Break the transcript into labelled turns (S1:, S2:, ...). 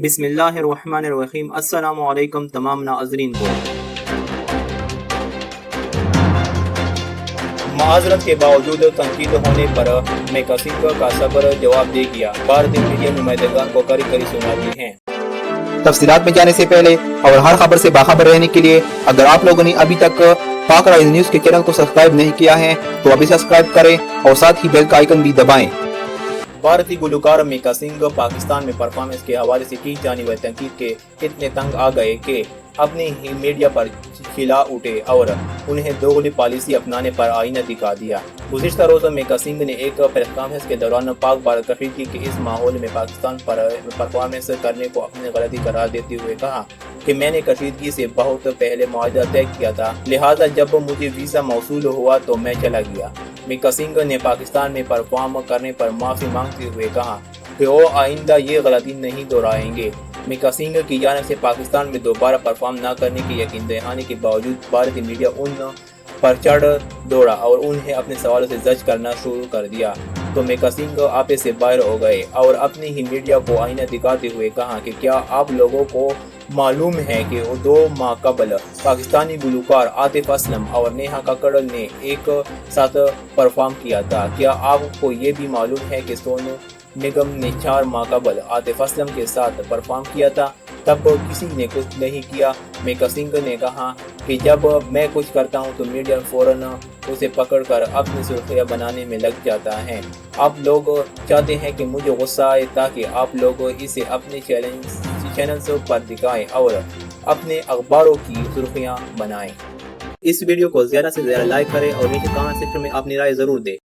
S1: بسم اللہ الرحمن الرحیم۔ السلام علیکم تمام ناظرین کو۔ معذرت کے باوجود تنقید ہونے پر میکا سنگھ کا صبر جواب دے گیا۔ بھارتی میڈیا نمائندگان کو کڑی کڑی سناتی ہیں۔
S2: تفصیلات میں جانے سے پہلے اور ہر خبر سے باخبر رہنے کے لیے اگر آپ لوگوں نے ابھی تک پاک رائز نیوز کے چینل کو سبسکرائب نہیں کیا ہے تو ابھی سبسکرائب کریں اور ساتھ ہی بیل کا آئیکن بھی دبائیں۔
S1: بھارتی گلوکار میکا سنگھ پاکستان میں پرفارمنس کے حوالے سے کی جانے والی تنقید کے اتنے تنگ آ گئے کہ اپنے ہی میڈیا پر کھلا اٹھے اور انہیں دوغلی پالیسی اپنانے پر آئینہ دکھا دیا۔ گزشتہ روز میکا سنگھ نے ایک پریس کانفرنس کے دوران پاک بھارت کشیدگی کے اس ماحول میں پاکستان پر پرفارمنس کرنے کو اپنی غلطی قرار دیتے ہوئے کہا کہ میں نے کشیدگی سے بہت پہلے معاہدہ طے کیا تھا، لہٰذا جب مجھے ویزا موصول ہوا تو میں چلا گیا۔ میکا سنگھ نے پاکستان میں پرفارم کرنے پر معافی مانگتے ہوئے کہا کہ وہ آئندہ یہ غلطی نہیں دہرائیں گے۔ میکا سنگھ کی جانب سے پاکستان میں دوبارہ پرفارم نہ کرنے کی یقین دہانی کے باوجود بھارتی میڈیا ان پر چڑھ دوڑا اور انہیں اپنے سوالوں سے زج کرنا شروع کر دیا تو میکا سنگھ آپے سے باہر ہو گئے اور اپنی ہی میڈیا کو آئینہ دکھاتے ہوئے کہا کہ کیا آپ لوگوں کو معلوم ہے کہ 2 ماہ قبل پاکستانی گلوکار عاطف اسلم اور نیہا ککڑ نے ایک ساتھ پرفارم کیا تھا؟ کیا آپ کو یہ بھی معلوم ہے کہ سونو نگم نے 4 ماہ قبل عاطف اسلم کے ساتھ پرفارم کیا تھا؟ تب کسی نے کچھ نہیں کیا۔ میکا سنگھ نے کہا کہ جب میں کچھ کرتا ہوں تو میڈیا فوراً اسے پکڑ کر اپنی سرخیاں بنانے میں لگ جاتا ہے۔ آپ لوگ چاہتے ہیں کہ مجھے غصہ آئے تاکہ آپ لوگ اسے اپنے چینلز پر دکھائیں اور اپنے اخباروں کی سرخیاں بنائیں۔ اس ویڈیو کو زیادہ سے زیادہ لائک کریں اور نیچے کامنٹ سیکشن میں اپنی رائے ضرور دیں۔